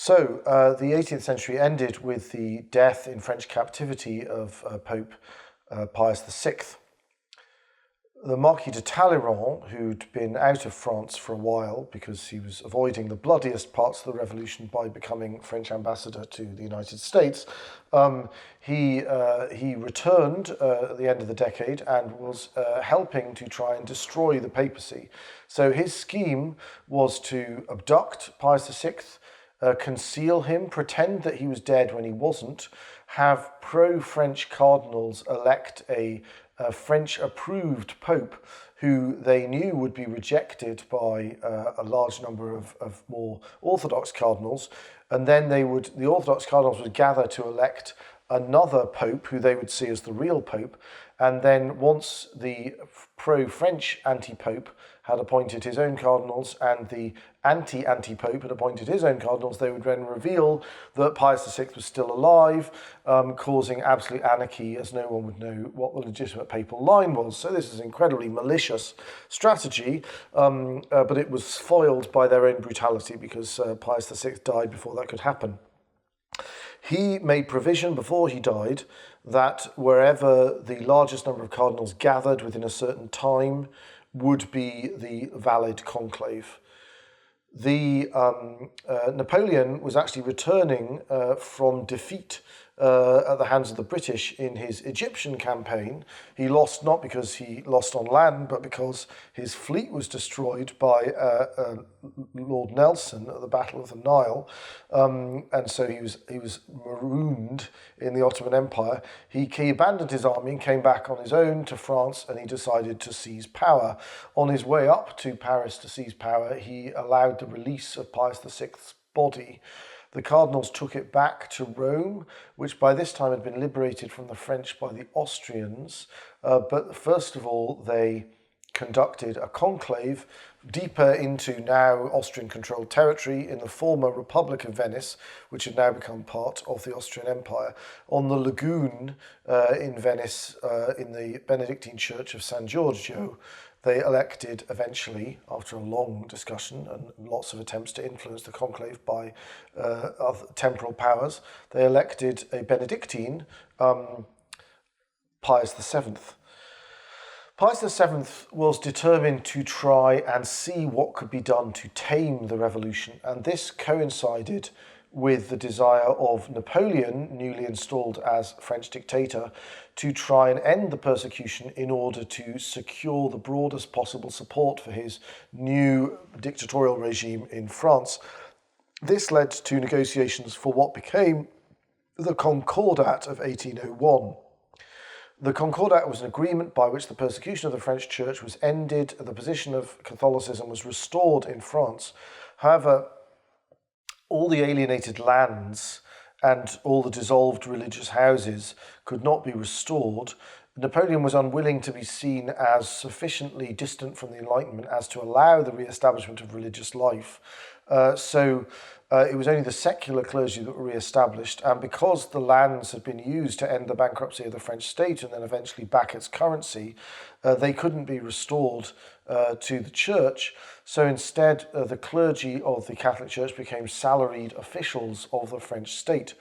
The 18th century ended with the death in French captivity of Pope Pius VI. The Marquis de Talleyrand, who'd been out of France for a while because he was avoiding the bloodiest parts of the revolution by becoming French ambassador to the United States, he returned at the end of the decade and was helping to try and destroy the papacy. So his scheme was to abduct Pius VI, conceal him, pretend that he was dead when he wasn't, have pro-French cardinals elect a French-approved pope who they knew would be rejected by a large number of more orthodox cardinals, and then the orthodox cardinals would gather to elect another pope who they would see as the real pope, and then once the pro-French anti-pope had appointed his own cardinals and the anti-pope had appointed his own cardinals, they would then reveal that Pius VI was still alive, causing absolute anarchy as no one would know what the legitimate papal line was. So this is an incredibly malicious strategy, but it was foiled by their own brutality because Pius VI died before that could happen. He made provision before he died that wherever the largest number of cardinals gathered within a certain time would be the valid conclave. Napoleon was actually returning from defeat at the hands of the British in his Egyptian campaign. He lost not because he lost on land, but because his fleet was destroyed by Lord Nelson at the Battle of the Nile, and so he was marooned in the Ottoman Empire. He abandoned his army and came back on his own to France, and he decided to seize power. On his way up to Paris to seize power, he allowed the release of Pius VI's body. The cardinals took it back to Rome, which by this time had been liberated from the French by the Austrians. But first of all, they conducted a conclave deeper into now Austrian-controlled territory in the former Republic of Venice, which had now become part of the Austrian Empire, on the lagoon in Venice, in the Benedictine Church of San Giorgio. They elected eventually, after a long discussion and lots of attempts to influence the conclave by other temporal powers, they elected a Benedictine, Pius VII. Pius VII was determined to try and see what could be done to tame the revolution, and this coincided with the desire of Napoleon, newly installed as French dictator, to try and end the persecution in order to secure the broadest possible support for his new dictatorial regime in France. This led to negotiations for what became the Concordat of 1801. The Concordat was an agreement by which the persecution of the French church was ended and the position of Catholicism was restored in France. However, all the alienated lands and all the dissolved religious houses could not be restored. Napoleon was unwilling to be seen as sufficiently distant from the Enlightenment as to allow the re-establishment of religious life. So it was only the secular clergy that were re-established, and because the lands had been used to end the bankruptcy of the French state and then eventually back its currency, they couldn't be restored to the church. So instead, the clergy of the Catholic Church became salaried officials of the French state.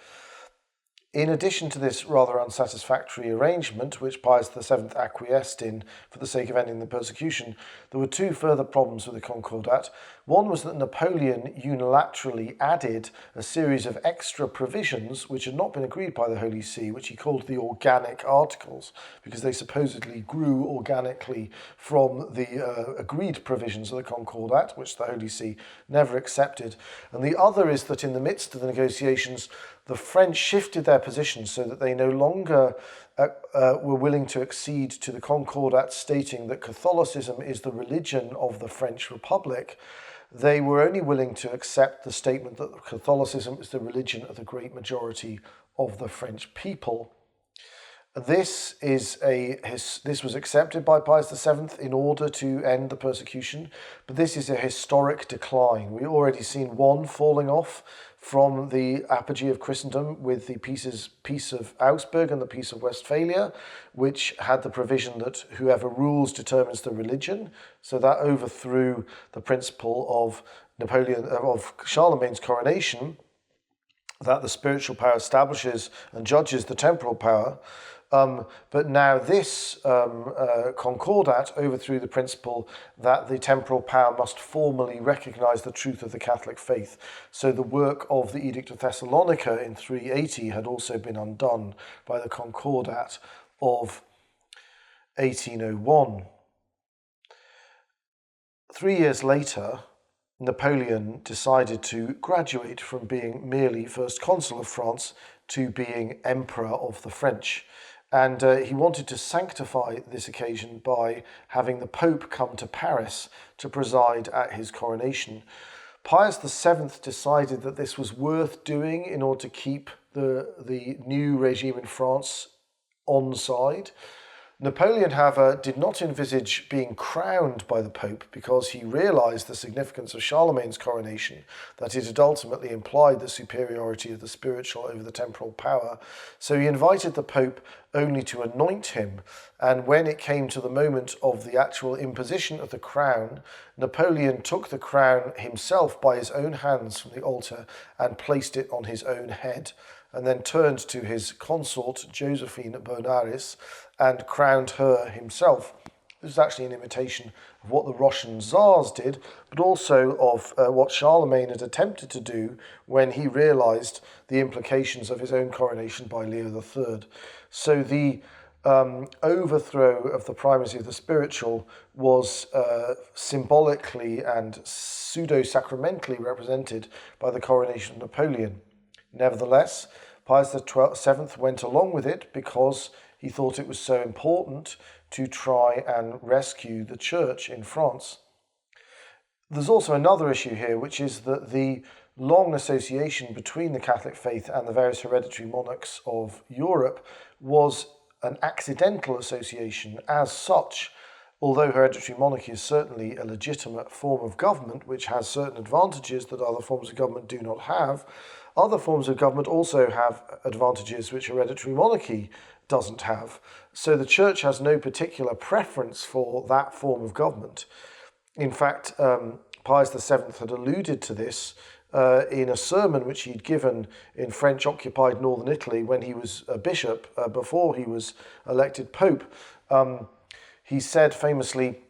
In addition to this rather unsatisfactory arrangement, which Pius VII acquiesced in for the sake of ending the persecution, there were two further problems with the Concordat. One was that Napoleon unilaterally added a series of extra provisions which had not been agreed by the Holy See, which he called the Organic Articles, because they supposedly grew organically from the agreed provisions of the Concordat, which the Holy See never accepted. And the other is that in the midst of the negotiations, the French shifted their position so that they no longer were willing to accede to the Concordat stating that Catholicism is the religion of the French Republic. They were only willing to accept the statement that Catholicism is the religion of the great majority of the French people. This was accepted by Pius VII in order to end the persecution, but this is a historic decline. We've already seen one falling off from the apogee of Christendom with the Peace of Augsburg and the Peace of Westphalia, which had the provision that whoever rules determines the religion. So that overthrew the principle of Charlemagne's coronation. that the spiritual power establishes and judges the temporal power. But now this Concordat overthrew the principle that the temporal power must formally recognize the truth of the Catholic faith. So the work of the Edict of Thessalonica in 380 had also been undone by the Concordat of 1801. 3 years later, Napoleon decided to graduate from being merely First Consul of France to being Emperor of the French. And he wanted to sanctify this occasion by having the Pope come to Paris to preside at his coronation. Pius VII decided that this was worth doing in order to keep the new regime in France on side. Napoleon, however, did not envisage being crowned by the Pope because he realised the significance of Charlemagne's coronation, that it had ultimately implied the superiority of the spiritual over the temporal power. So he invited the Pope only to anoint him, and when it came to the moment of the actual imposition of the crown, Napoleon took the crown himself by his own hands from the altar and placed it on his own head, and then turned to his consort, Josephine Bonaris, and crowned her himself. This is actually an imitation of what the Russian Tsars did, but also of what Charlemagne had attempted to do when he realised the implications of his own coronation by Leo III. So the overthrow of the primacy of the spiritual was symbolically and pseudo-sacramentally represented by the coronation of Napoleon. Nevertheless, Pius VII went along with it because he thought it was so important to try and rescue the church in France. There's also another issue here, which is that the long association between the Catholic faith and the various hereditary monarchs of Europe was an accidental association. As such, although hereditary monarchy is certainly a legitimate form of government, which has certain advantages that other forms of government do not have, other forms of government also have advantages which hereditary monarchy doesn't have. So the Church has no particular preference for that form of government. In fact, Pius VII had alluded to this in a sermon which he'd given in French-occupied northern Italy when he was a bishop, before he was elected Pope. He said famously,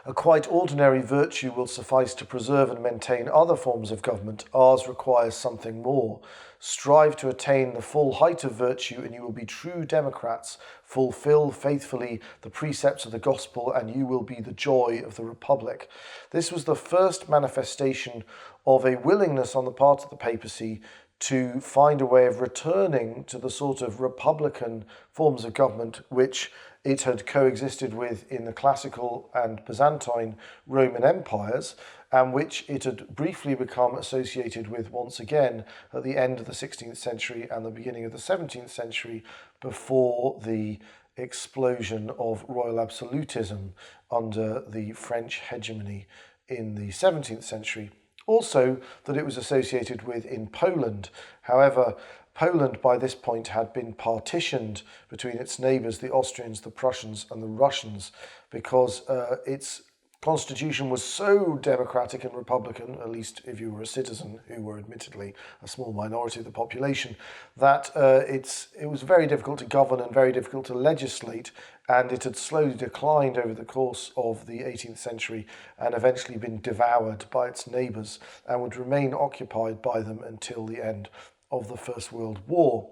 "A quite ordinary virtue will suffice to preserve and maintain other forms of government. Ours requires something more. Strive to attain the full height of virtue, and you will be true democrats. Fulfill faithfully the precepts of the gospel, and you will be the joy of the republic." This was the first manifestation of a willingness on the part of the papacy to find a way of returning to the sort of republican forms of government which it had coexisted with in the classical and Byzantine Roman empires, and which it had briefly become associated with once again at the end of the 16th century and the beginning of the 17th century, before the explosion of royal absolutism under the French hegemony in the 17th century. Also, that it was associated with in Poland. However, Poland by this point had been partitioned between its neighbours, the Austrians, the Prussians and the Russians, because its constitution was so democratic and republican, at least if you were a citizen, who were admittedly a small minority of the population, that it was very difficult to govern and very difficult to legislate, and it had slowly declined over the course of the 18th century and eventually been devoured by its neighbours and would remain occupied by them until the end of the First World War.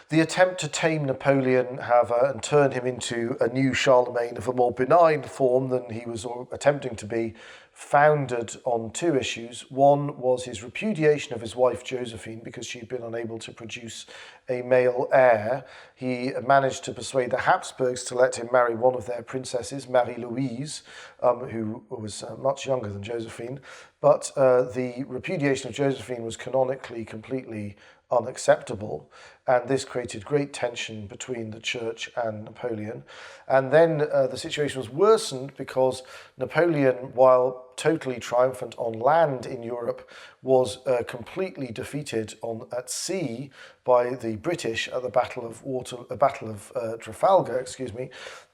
The attempt to tame Napoleon, however, and turn him into a new Charlemagne of a more benign form than he was attempting to be, founded on two issues. One was his repudiation of his wife Josephine because she had been unable to produce a male heir. He managed to persuade the Habsburgs to let him marry one of their princesses, Marie-Louise, who was much younger than Josephine. But the repudiation of Josephine was canonically completely unacceptable, and this created great tension between the Church and Napoleon. And then the situation was worsened because Napoleon, while totally triumphant on land in Europe, was completely defeated at sea by the British at the Battle of Trafalgar,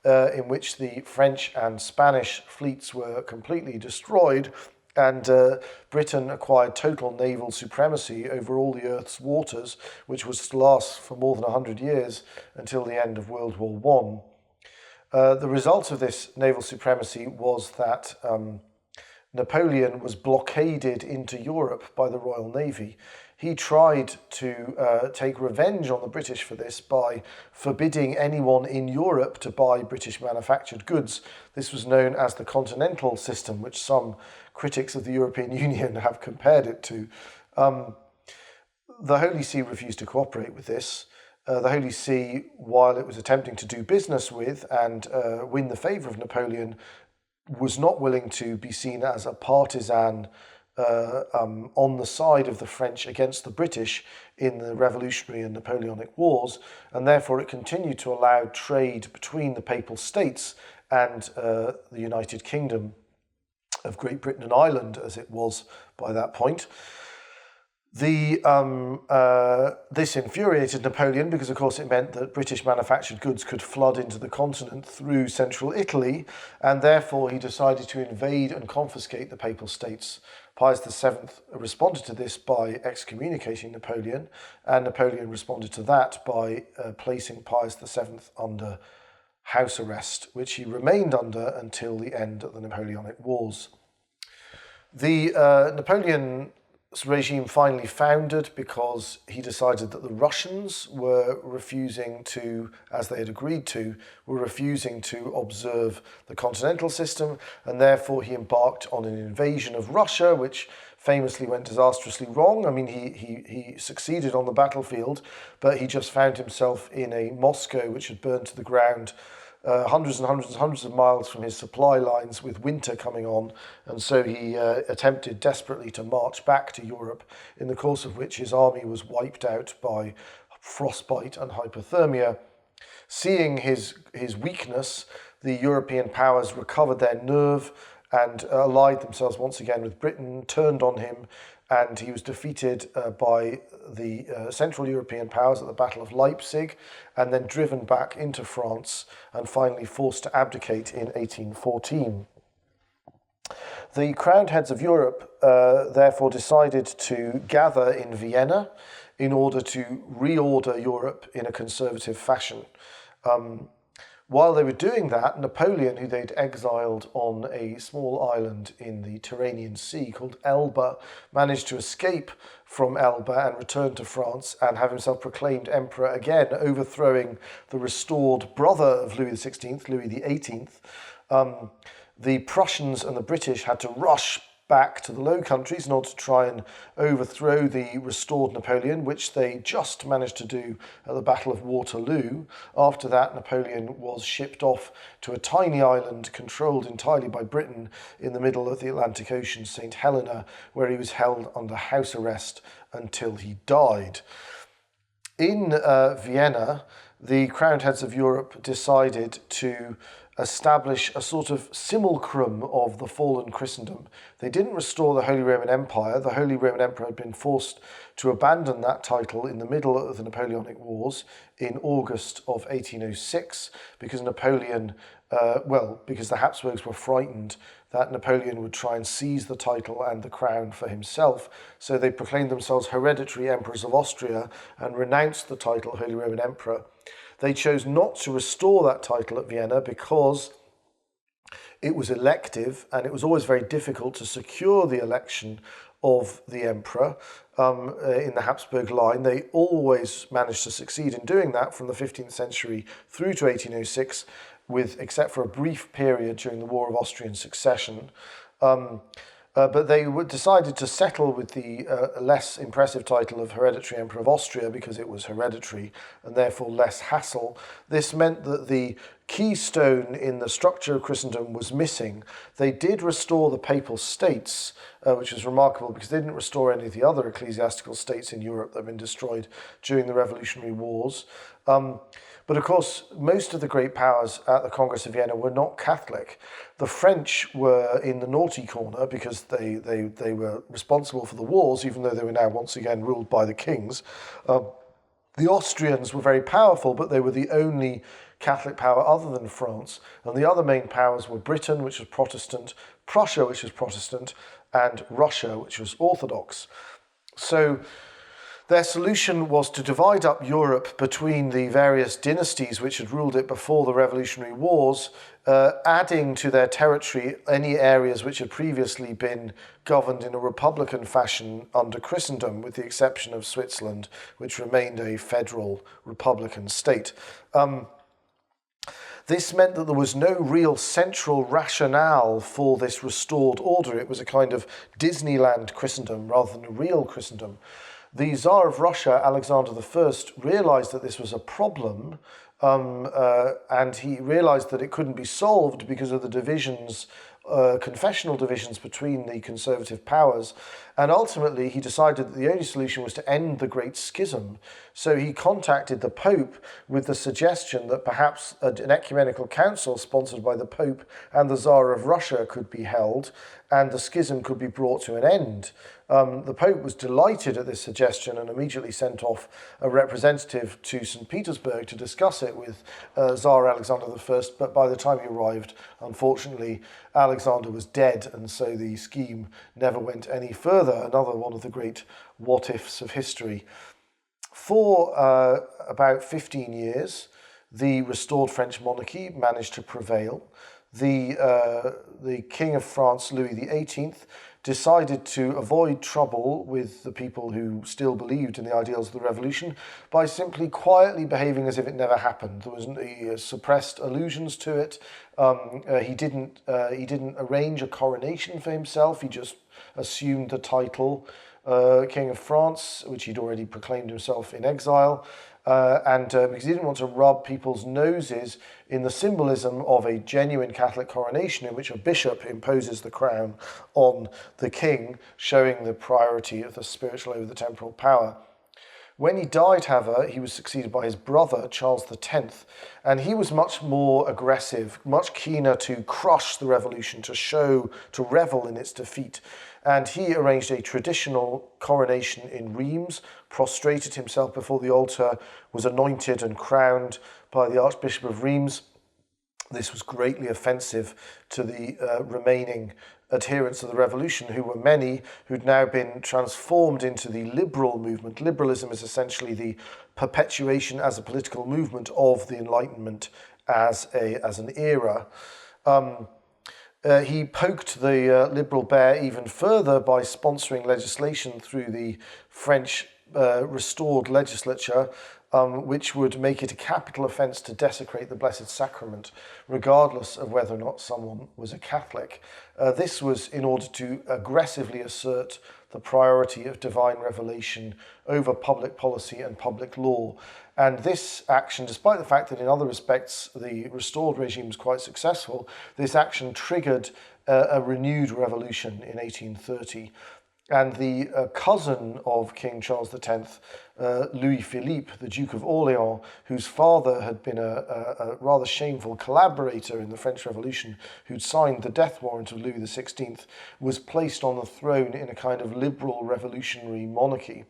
in which the French and Spanish fleets were completely destroyed. And Britain acquired total naval supremacy over all the Earth's waters, which was to last for more than 100 years until the end of World War One. The result of this naval supremacy was that Napoleon was blockaded into Europe by the Royal Navy. He tried to take revenge on the British for this by forbidding anyone in Europe to buy British manufactured goods. This was known as the Continental System, which some critics of the European Union have compared it to. The Holy See refused to cooperate with this. The Holy See, while it was attempting to do business with and win the favour of Napoleon, was not willing to be seen as a partisan on the side of the French against the British in the Revolutionary and Napoleonic Wars, and therefore it continued to allow trade between the Papal States and the United Kingdom of Great Britain and Ireland, as it was by that point. This infuriated Napoleon because, of course, it meant that British manufactured goods could flood into the continent through central Italy, and therefore he decided to invade and confiscate the Papal States. Pius VII responded to this by excommunicating Napoleon, and Napoleon responded to that by placing Pius VII under house arrest, which he remained under until the end of the Napoleonic Wars. The Napoleon regime finally foundered because he decided that the Russians were refusing to, as they had agreed to, were refusing to observe the Continental System, and therefore he embarked on an invasion of Russia, which famously went disastrously wrong. I mean, he succeeded on the battlefield, but he just found himself in a Moscow which had burned to the ground hundreds and hundreds and hundreds of miles from his supply lines, with winter coming on, and so he attempted desperately to march back to Europe, in the course of which his army was wiped out by frostbite and hypothermia. Seeing his weakness, the European powers recovered their nerve and allied themselves once again with Britain, turned on him, and he was defeated by the Central European powers at the Battle of Leipzig, and then driven back into France and finally forced to abdicate in 1814. The crowned heads of Europe therefore decided to gather in Vienna in order to reorder Europe in a conservative fashion. While they were doing that, Napoleon, who they'd exiled on a small island in the Tyrrhenian Sea called Elba, managed to escape from Elba and return to France and have himself proclaimed emperor again, overthrowing the restored brother of Louis XVI, Louis XVIII. The Prussians and the British had to rush back to the Low Countries in order to try and overthrow the restored Napoleon, which they just managed to do at the Battle of Waterloo. After that, Napoleon was shipped off to a tiny island controlled entirely by Britain in the middle of the Atlantic Ocean, St. Helena, where he was held under house arrest until he died. In Vienna, the crowned heads of Europe decided to establish a sort of simulacrum of the fallen Christendom. They didn't restore the Holy Roman Empire. The Holy Roman Emperor had been forced to abandon that title in the middle of the Napoleonic Wars in August of 1806 because because the Habsburgs were frightened that Napoleon would try and seize the title and the crown for himself. So they proclaimed themselves hereditary emperors of Austria and renounced the title Holy Roman Emperor. They chose not to restore that title at Vienna because it was elective, and it was always very difficult to secure the election of the emperor in the Habsburg line. They always managed to succeed in doing that from the 15th century through to 1806, except for a brief period during the War of Austrian Succession. But they decided to settle with the less impressive title of Hereditary Emperor of Austria because it was hereditary and therefore less hassle. This meant that the keystone in the structure of Christendom was missing. They did restore the Papal States, which was remarkable because they didn't restore any of the other ecclesiastical states in Europe that had been destroyed during the Revolutionary Wars. But of course, most of the great powers at the Congress of Vienna were not Catholic. The French were in the naughty corner because they were responsible for the wars, even though they were now once again ruled by the kings. The Austrians were very powerful, but they were the only Catholic power other than France, and the other main powers were Britain, which was Protestant, Prussia, which was Protestant, and Russia, which was Orthodox. So their solution was to divide up Europe between the various dynasties which had ruled it before the Revolutionary Wars, adding to their territory any areas which had previously been governed in a republican fashion under Christendom, with the exception of Switzerland, which remained a federal republican state. This meant that there was no real central rationale for this restored order. It was a kind of Disneyland Christendom rather than a real Christendom. The Tsar of Russia, Alexander I, realized that this was a problem, and he realized that it couldn't be solved because of the divisions, confessional divisions between the conservative powers. And ultimately, he decided that the only solution was to end the Great Schism. So he contacted the Pope with the suggestion that perhaps an ecumenical council sponsored by the Pope and the Tsar of Russia could be held, and the schism could be brought to an end. The Pope was delighted at this suggestion and immediately sent off a representative to St. Petersburg to discuss it with Tsar Alexander I, but by the time he arrived, unfortunately, Alexander was dead, and so the scheme never went any further. Another one of the great what-ifs of history. For about 15 years, the restored French monarchy managed to prevail. The King of France, Louis XVIII, decided to avoid trouble with the people who still believed in the ideals of the revolution by simply quietly behaving as if it never happened. He suppressed allusions to it. He didn't arrange a coronation for himself. He just assumed the title King of France, which he'd already proclaimed himself in exile. Because he didn't want to rub people's noses in the symbolism of a genuine Catholic coronation in which a bishop imposes the crown on the king, showing the priority of the spiritual over the temporal power. When he died, however, he was succeeded by his brother, Charles X, and he was much more aggressive, much keener to crush the revolution, to revel in its defeat. And he arranged a traditional coronation in Reims, prostrated himself before the altar, was anointed and crowned by the Archbishop of Reims. This was greatly offensive to the remaining adherents of the revolution, who were many, who'd now been transformed into the liberal movement. Liberalism is essentially the perpetuation as a political movement of the Enlightenment as an era. He poked the liberal bear even further by sponsoring legislation through the French restored legislature, which would make it a capital offence to desecrate the Blessed Sacrament, regardless of whether or not someone was a Catholic. This was in order to aggressively assert the priority of divine revelation over public policy and public law. And this action, despite the fact that in other respects the restored regime was quite successful, this action triggered a renewed revolution in 1830. And the cousin of King Charles X, Louis Philippe, the Duke of Orleans, whose father had been a rather shameful collaborator in the French Revolution, who'd signed the death warrant of Louis XVI, was placed on the throne in a kind of liberal revolutionary monarchy.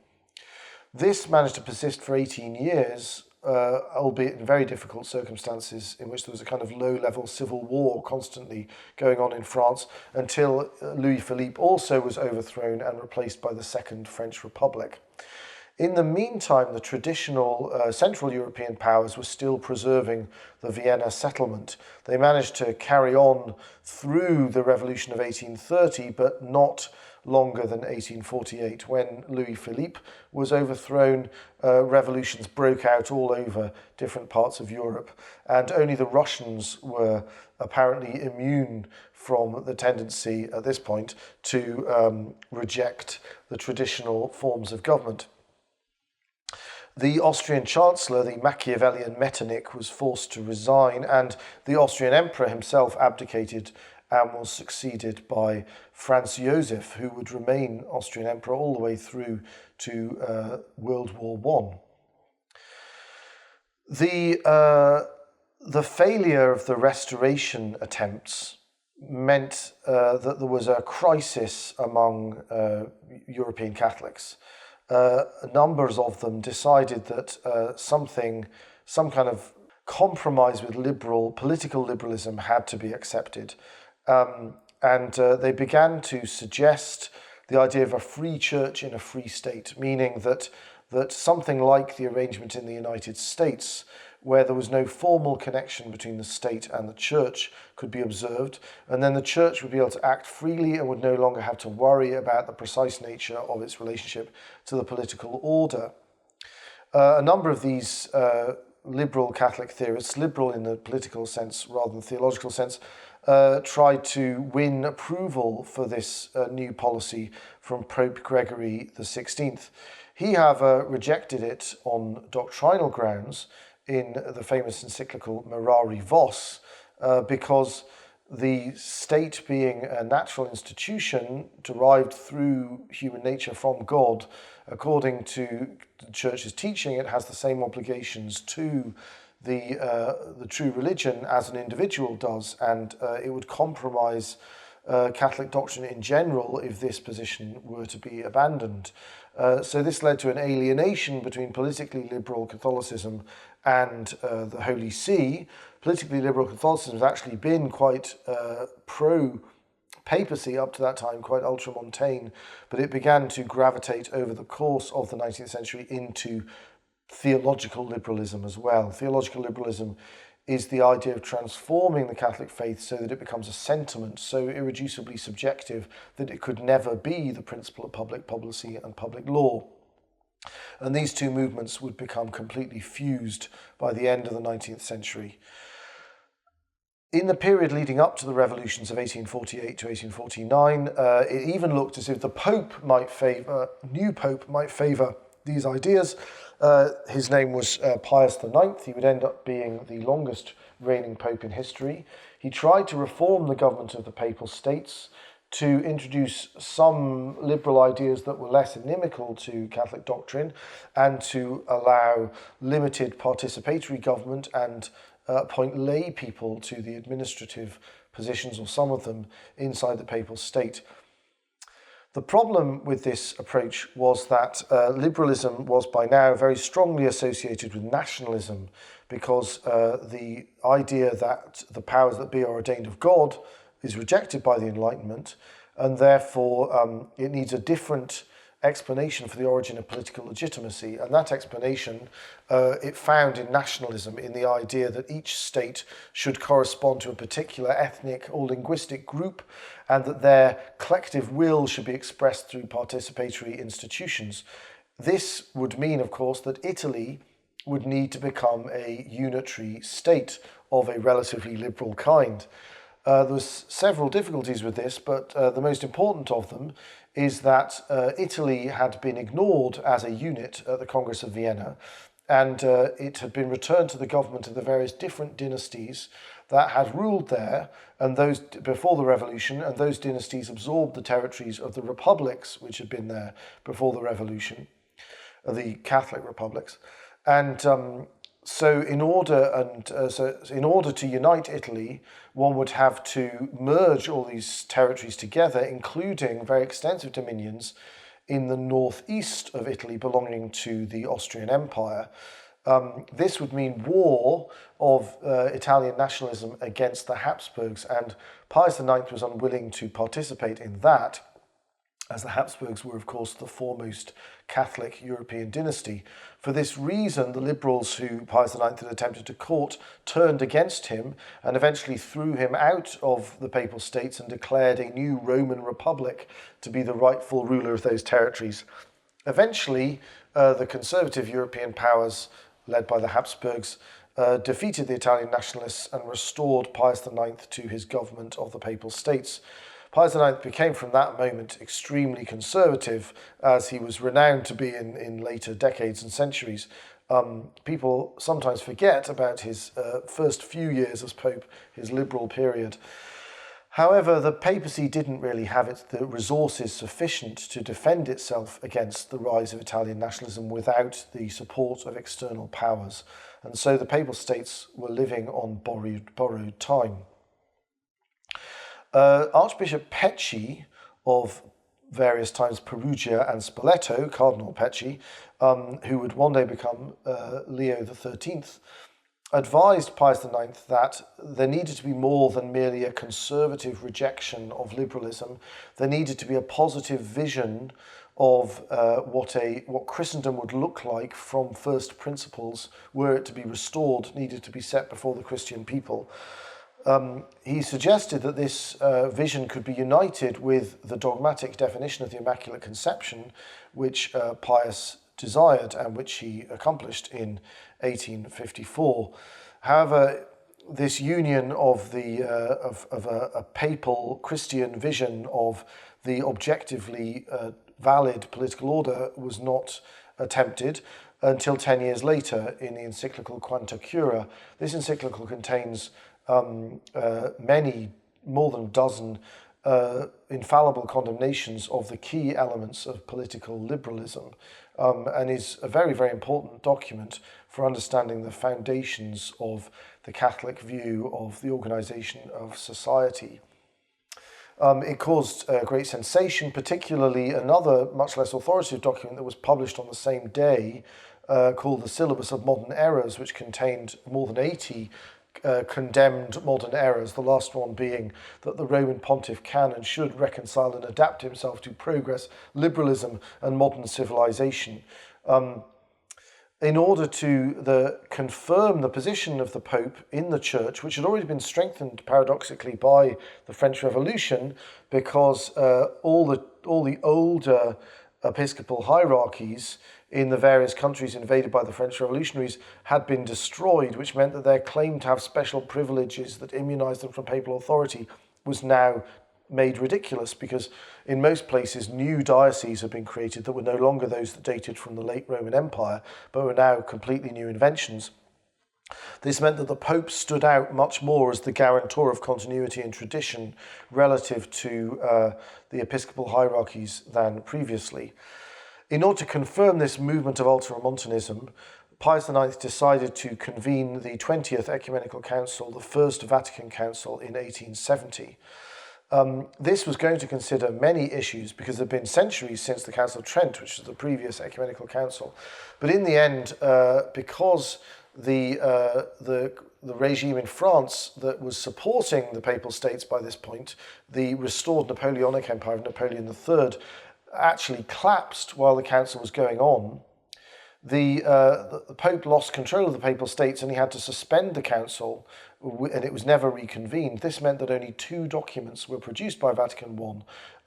This managed to persist for 18 years, albeit in very difficult circumstances, in which there was a kind of low-level civil war constantly going on in France, until Louis Philippe also was overthrown and replaced by the Second French Republic. In the meantime, the traditional Central European powers were still preserving the Vienna settlement. They managed to carry on through the Revolution of 1830, but not longer than 1848. When Louis Philippe was overthrown, revolutions broke out all over different parts of Europe, and only the Russians were apparently immune from the tendency at this point to reject the traditional forms of government. The Austrian Chancellor, the Machiavellian Metternich, was forced to resign, and the Austrian Emperor himself abdicated and was succeeded by Franz Joseph, who would remain Austrian Emperor all the way through to World War I. The failure of the Restoration attempts meant that there was a crisis among European Catholics. Numbers of them decided that some kind of compromise with political liberalism had to be accepted. And they began to suggest the idea of a free church in a free state, meaning that something like the arrangement in the United States, where there was no formal connection between the state and the church, could be observed, and then the church would be able to act freely and would no longer have to worry about the precise nature of its relationship to the political order. A number of these liberal Catholic theorists, liberal in the political sense rather than theological sense, tried to win approval for this new policy from Pope Gregory XVI. He, however, rejected it on doctrinal grounds in the famous encyclical Mirari Vos, because the state, being a natural institution derived through human nature from God, according to the Church's teaching, it has the same obligations to the true religion as an individual does, and it would compromise Catholic doctrine in general if this position were to be abandoned. So this led to an alienation between politically liberal Catholicism and the Holy See. Politically liberal Catholicism has actually been quite pro-papacy up to that time, quite ultramontane, but it began to gravitate over the course of the 19th century into theological liberalism as well. Theological liberalism is the idea of transforming the Catholic faith so that it becomes a sentiment so irreducibly subjective that it could never be the principle of public policy and public law. And these two movements would become completely fused by the end of the 19th century. In the period leading up to the revolutions of 1848 to 1849, it even looked as if the new Pope might favour these ideas. His name was Pius IX. He would end up being the longest reigning Pope in history. He tried to reform the government of the Papal States, to introduce some liberal ideas that were less inimical to Catholic doctrine, and to allow limited participatory government and appoint lay people to the administrative positions, or some of them, inside the Papal State. The problem with this approach was that liberalism was by now very strongly associated with nationalism, because the idea that the powers that be are ordained of God is rejected by the Enlightenment, and therefore it needs a different explanation for the origin of political legitimacy. And that explanation it found in nationalism, in the idea that each state should correspond to a particular ethnic or linguistic group, and that their collective will should be expressed through participatory institutions. This would mean, of course, that Italy would need to become a unitary state of a relatively liberal kind. There was several difficulties with this, but the most important of them is that Italy had been ignored as a unit at the Congress of Vienna, and it had been returned to the government of the various different dynasties that had ruled there, and those before the revolution, and those dynasties absorbed the territories of the republics which had been there before the revolution, the Catholic republics, and So in order to unite Italy, one would have to merge all these territories together, including very extensive dominions in the northeast of Italy belonging to the Austrian Empire. This would mean war of Italian nationalism against the Habsburgs, and Pius IX was unwilling to participate in that, as the Habsburgs were, of course, the foremost Catholic European dynasty. For this reason, the liberals who Pius IX had attempted to court turned against him and eventually threw him out of the Papal States and declared a new Roman Republic to be the rightful ruler of those territories. Eventually, the conservative European powers, led by the Habsburgs, defeated the Italian nationalists and restored Pius IX to his government of the Papal States. Pius IX became from that moment extremely conservative, as he was renowned to be in later decades and centuries. People sometimes forget about his first few years as Pope, his liberal period. However, the papacy didn't really have the resources sufficient to defend itself against the rise of Italian nationalism without the support of external powers. And so the Papal States were living on borrowed time. Archbishop Pecci of various times Perugia and Spoleto, Cardinal Pecci, who would one day become Leo XIII, advised Pius IX that there needed to be more than merely a conservative rejection of liberalism. There needed to be a positive vision of what Christendom would look like from first principles, were it to be restored, needed to be set before the Christian people. He suggested that this vision could be united with the dogmatic definition of the Immaculate Conception, which Pius desired and which he accomplished in 1854. However, this union of a papal Christian vision of the objectively valid political order was not attempted until 10 years later in the encyclical Quanta Cura. This encyclical contains many, more than a dozen, infallible condemnations of the key elements of political liberalism, and is a very, very important document for understanding the foundations of the Catholic view of the organisation of society. It caused great sensation, particularly another much less authoritative document that was published on the same day called the Syllabus of Modern Errors, which contained more than 80 condemned modern errors, the last one being that the Roman pontiff can and should reconcile and adapt himself to progress, liberalism and modern civilization. In order to confirm the position of the Pope in the Church, which had already been strengthened paradoxically by the French Revolution, because all the older episcopal hierarchies in the various countries invaded by the French revolutionaries had been destroyed, which meant that their claim to have special privileges that immunized them from papal authority was now made ridiculous, because in most places new dioceses had been created that were no longer those that dated from the late Roman Empire, but were now completely new inventions. This meant that the Pope stood out much more as the guarantor of continuity and tradition relative to the episcopal hierarchies than previously. In order to confirm this movement of ultramontanism, Pius IX decided to convene the 20th Ecumenical Council, the First Vatican Council, in 1870. This was going to consider many issues because there had been centuries since the Council of Trent, which was the previous Ecumenical Council. But in the end, because the regime in France that was supporting the Papal States by this point, the restored Napoleonic Empire of Napoleon III, actually collapsed while the council was going on. The Pope lost control of the Papal States and he had to suspend the council, and it was never reconvened. This meant that only 2 documents were produced by Vatican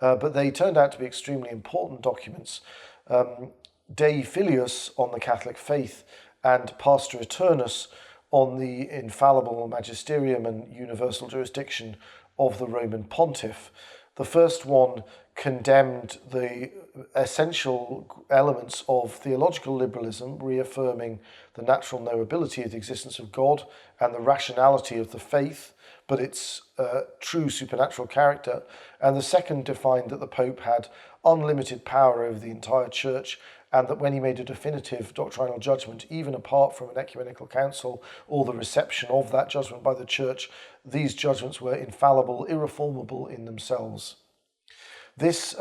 I, but they turned out to be extremely important documents. Dei Filius on the Catholic faith and Pastor Eternus on the infallible magisterium and universal jurisdiction of the Roman pontiff. The first one condemned the essential elements of theological liberalism, reaffirming the natural knowability of the existence of God and the rationality of the faith, but its true supernatural character. And the second defined that the Pope had unlimited power over the entire Church, and that when he made a definitive doctrinal judgment, even apart from an ecumenical council or the reception of that judgment by the Church, these judgments were infallible, irreformable in themselves. This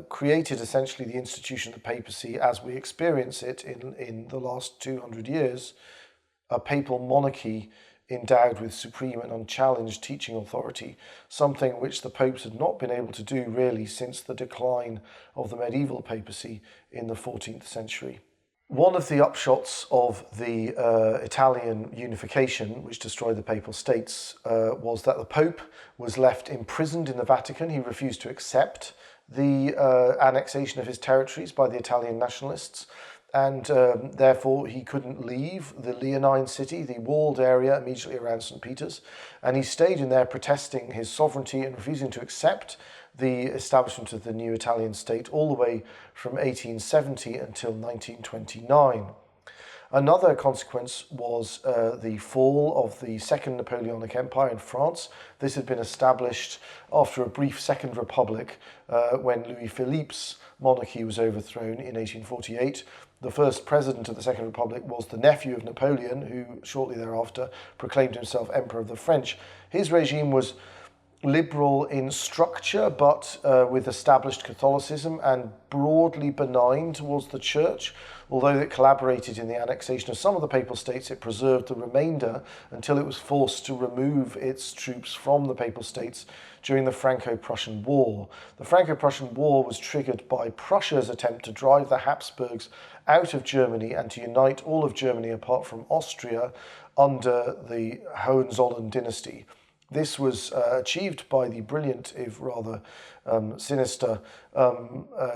created essentially the institution of the papacy as we experience it in the last 200 years, a papal monarchy endowed with supreme and unchallenged teaching authority, something which the popes had not been able to do really since the decline of the medieval papacy in the 14th century. One of the upshots of the Italian unification, which destroyed the Papal States, was that the Pope was left imprisoned in the Vatican. He refused to accept the annexation of his territories by the Italian nationalists, and therefore he couldn't leave the Leonine city, the walled area immediately around St. Peter's, and he stayed in there protesting his sovereignty and refusing to accept the establishment of the new Italian state all the way from 1870 until 1929. Another consequence was the fall of the Second Napoleonic Empire in France. This had been established after a brief Second Republic when Louis Philippe's monarchy was overthrown in 1848. The first president of the Second Republic was the nephew of Napoleon, who shortly thereafter proclaimed himself Emperor of the French. His regime was liberal in structure, but with established Catholicism, and broadly benign towards the Church. Although it collaborated in the annexation of some of the Papal States, it preserved the remainder until it was forced to remove its troops from the Papal States during the Franco-Prussian War. The Franco-Prussian War was triggered by Prussia's attempt to drive the Habsburgs out of Germany and to unite all of Germany apart from Austria under the Hohenzollern dynasty. This was achieved by the brilliant, if rather sinister,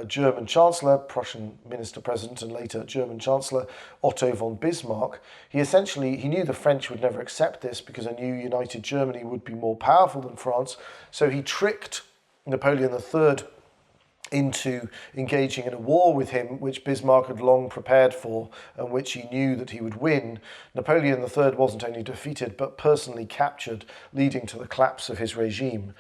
German Chancellor, Prussian Minister-President, and later German Chancellor, Otto von Bismarck. He knew the French would never accept this because a new united Germany would be more powerful than France, so he tricked Napoleon III into engaging in a war with him, which Bismarck had long prepared for and which he knew that he would win. Napoleon III wasn't only defeated but personally captured, leading to the collapse of his regime.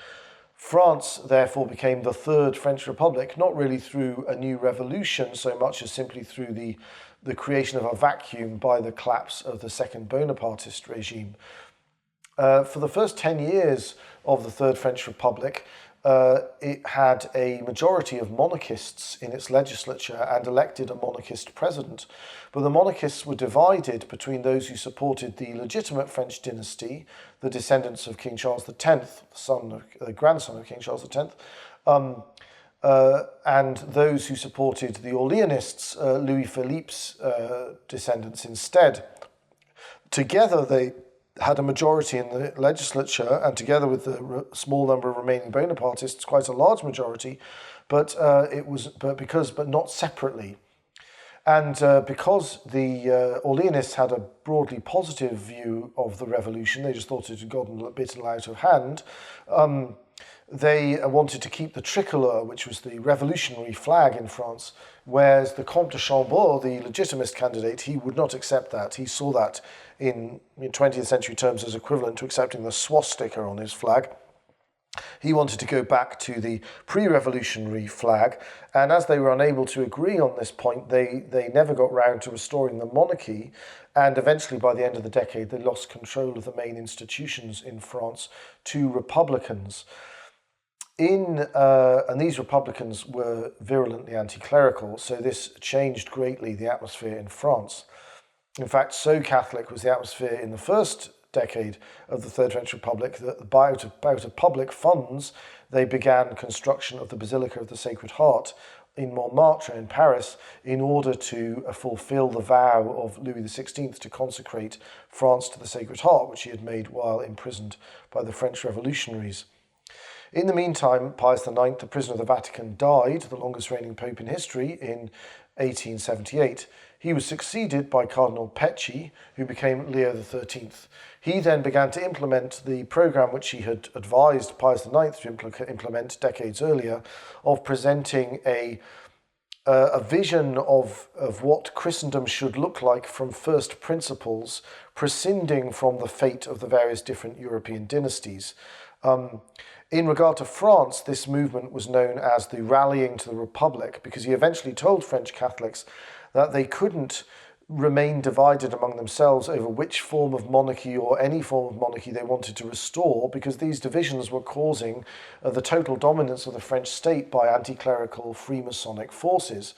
France therefore became the Third French Republic, not really through a new revolution so much as simply through the creation of a vacuum by the collapse of the Second Bonapartist regime. For the first 10 years of the Third French Republic, it had a majority of monarchists in its legislature and elected a monarchist president. But the monarchists were divided between those who supported the legitimate French dynasty, the descendants of King Charles X, the grandson of King Charles X, and those who supported the Orleanists, Louis Philippe's descendants instead. Together they had a majority in the legislature, and together with the small number of remaining Bonapartists, quite a large majority, but not separately. And because the Orleanists had a broadly positive view of the revolution, they just thought it had gotten a bit out of hand. They wanted to keep the tricolour, which was the revolutionary flag in France, whereas the Comte de Chambord, the legitimist candidate, he would not accept that. He saw that in 20th century terms as equivalent to accepting the swastika on his flag. He wanted to go back to the pre-revolutionary flag, and as they were unable to agree on this point, they never got round to restoring the monarchy, and eventually by the end of the decade they lost control of the main institutions in France to republicans. And these republicans were virulently anti-clerical, so this changed greatly the atmosphere in France. In fact, so Catholic was the atmosphere in the first decade of the Third French Republic that out of public funds, they began construction of the Basilica of the Sacred Heart in Montmartre in Paris in order to fulfill the vow of Louis XVI to consecrate France to the Sacred Heart, which he had made while imprisoned by the French revolutionaries. In the meantime, Pius IX, the prisoner of the Vatican, died, the longest reigning pope in history, in 1878. He was succeeded by Cardinal Pecci, who became Leo XIII. He then began to implement the program which he had advised Pius IX to implement decades earlier, of presenting a vision of what Christendom should look like from first principles, prescinding from the fate of the various different European dynasties. In regard to France, this movement was known as the Rallying to the Republic, because he eventually told French Catholics that they couldn't remain divided among themselves over which form of monarchy or any form of monarchy they wanted to restore, because these divisions were causing the total dominance of the French state by anti-clerical Freemasonic forces.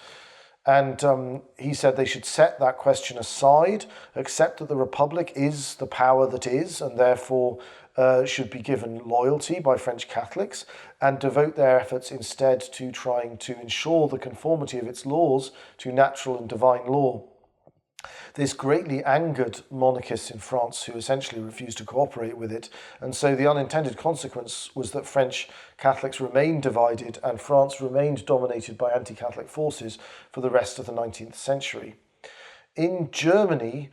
And he said they should set that question aside, accept that the Republic is the power that is, and therefore should be given loyalty by French Catholics, and devote their efforts instead to trying to ensure the conformity of its laws to natural and divine law. This greatly angered monarchists in France, who essentially refused to cooperate with it, and so the unintended consequence was that French Catholics remained divided and France remained dominated by anti-Catholic forces for the rest of the 19th century. In Germany,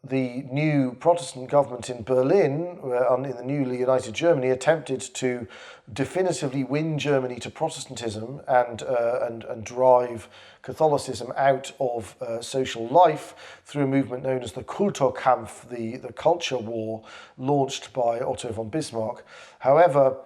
the new Protestant government in Berlin, in the newly united Germany, attempted to definitively win Germany to Protestantism and drive Catholicism out of social life through a movement known as the Kulturkampf, the culture war, launched by Otto von Bismarck. However,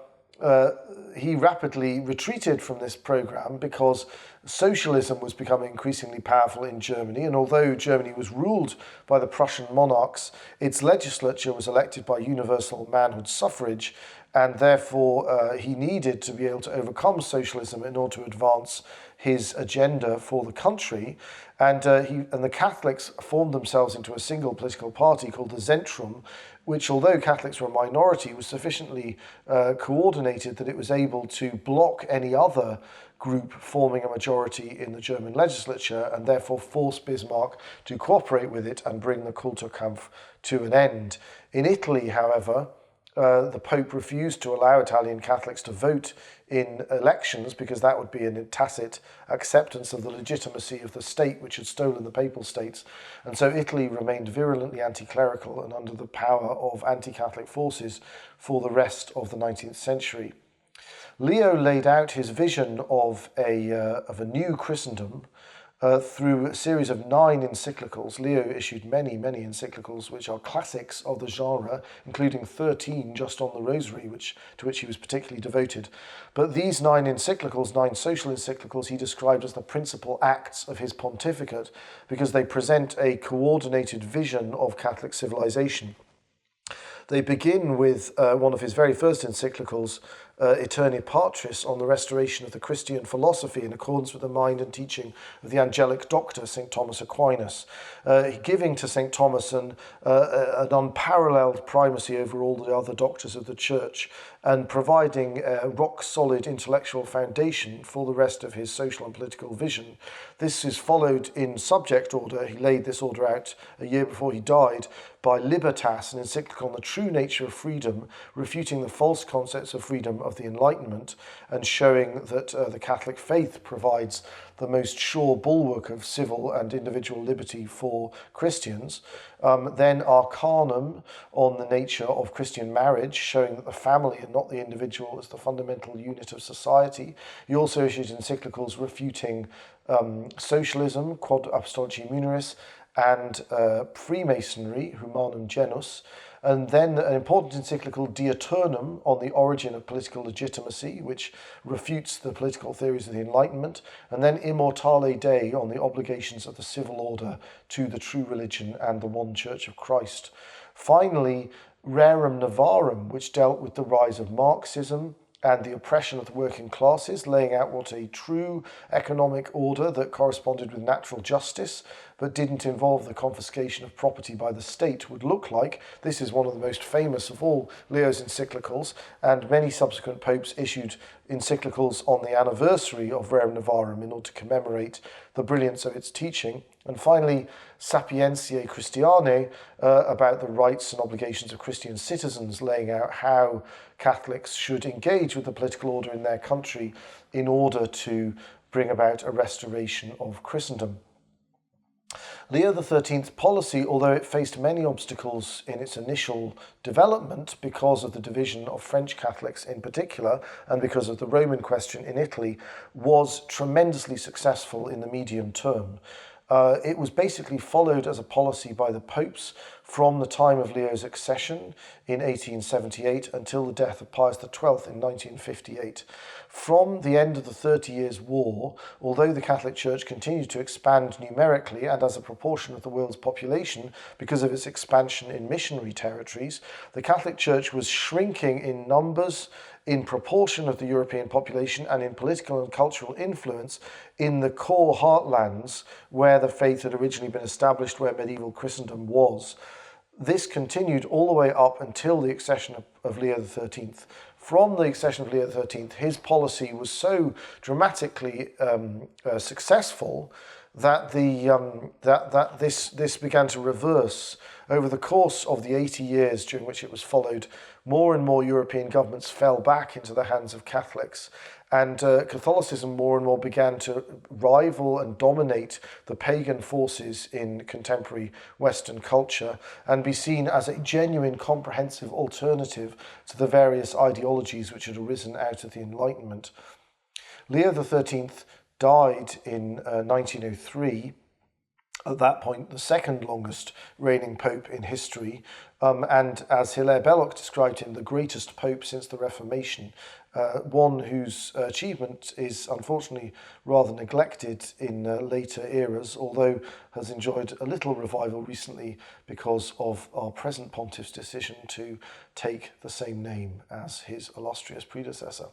he rapidly retreated from this program because socialism was becoming increasingly powerful in Germany, and although Germany was ruled by the Prussian monarchs, its legislature was elected by universal manhood suffrage, and therefore he needed to be able to overcome socialism in order to advance his agenda for the country. And the Catholics formed themselves into a single political party called the Zentrum, which, although Catholics were a minority, was sufficiently coordinated that it was able to block any other group forming a majority in the German legislature, and therefore force Bismarck to cooperate with it and bring the Kulturkampf to an end. In Italy, however, the Pope refused to allow Italian Catholics to vote in elections because that would be a tacit acceptance of the legitimacy of the state which had stolen the Papal States. And so Italy remained virulently anti-clerical and under the power of anti-Catholic forces for the rest of the 19th century. Leo laid out his vision of a new Christendom through a series of 9 encyclicals. Leo issued many encyclicals which are classics of the genre, including 13 just on the Rosary, to which he was particularly devoted. But these 9 encyclicals, 9 social encyclicals, he described as the principal acts of his pontificate because they present a coordinated vision of Catholic civilization. They begin with one of his very first encyclicals, Aeterni Patris, on the restoration of the Christian philosophy in accordance with the mind and teaching of the angelic doctor, St. Thomas Aquinas, giving to St. Thomas an unparalleled primacy over all the other doctors of the Church and providing a rock-solid intellectual foundation for the rest of his social and political vision. This is followed in subject order. He laid this order out a year before he died by Libertas, an encyclical on the true nature of freedom, refuting the false concepts of freedom of the Enlightenment and showing that the Catholic faith provides the most sure bulwark of civil and individual liberty for Christians. Then Arcanum on the nature of Christian marriage, showing that the family and not the individual is the fundamental unit of society. He also issued encyclicals refuting socialism, Quod Apostolici Muneris, and Freemasonry, Humanum Genus, and then an important encyclical, De Eternum, on the origin of political legitimacy, which refutes the political theories of the Enlightenment, and then Immortale Dei, on the obligations of the civil order to the true religion and the one Church of Christ. Finally, Rerum Novarum, which dealt with the rise of Marxism and the oppression of the working classes, laying out what a true economic order that corresponded with natural justice but didn't involve the confiscation of property by the state would look like. This is one of the most famous of all Leo's encyclicals, and many subsequent popes issued encyclicals on the anniversary of Rerum Novarum in order to commemorate the brilliance of its teaching. And finally, Sapientiae Christianae, about the rights and obligations of Christian citizens, laying out how Catholics should engage with the political order in their country in order to bring about a restoration of Christendom. Leo XIII's policy, although it faced many obstacles in its initial development because of the division of French Catholics in particular and because of the Roman question in Italy, was tremendously successful in the medium term. It was basically followed as a policy by the popes from the time of Leo's accession in 1878 until the death of Pius XII in 1958. From the end of the 30 Years' War, although the Catholic Church continued to expand numerically and as a proportion of the world's population because of its expansion in missionary territories, the Catholic Church was shrinking in numbers, in proportion of the European population, and in political and cultural influence in the core heartlands where the faith had originally been established, where medieval Christendom was. This continued all the way up until the accession of Leo XIII. From the accession of Leo XIII, his policy was so dramatically successful that this began to reverse. Over the course of the 80 years during which it was followed, more and more European governments fell back into the hands of Catholics, and Catholicism more and more began to rival and dominate the pagan forces in contemporary Western culture and be seen as a genuine, comprehensive alternative to the various ideologies which had arisen out of the Enlightenment. Leo XIII died in 1903, at that point the second longest reigning pope in history, and as Hilaire Belloc described him, the greatest pope since the Reformation. one whose achievement is unfortunately rather neglected in later eras, although has enjoyed a little revival recently because of our present pontiff's decision to take the same name as his illustrious predecessor.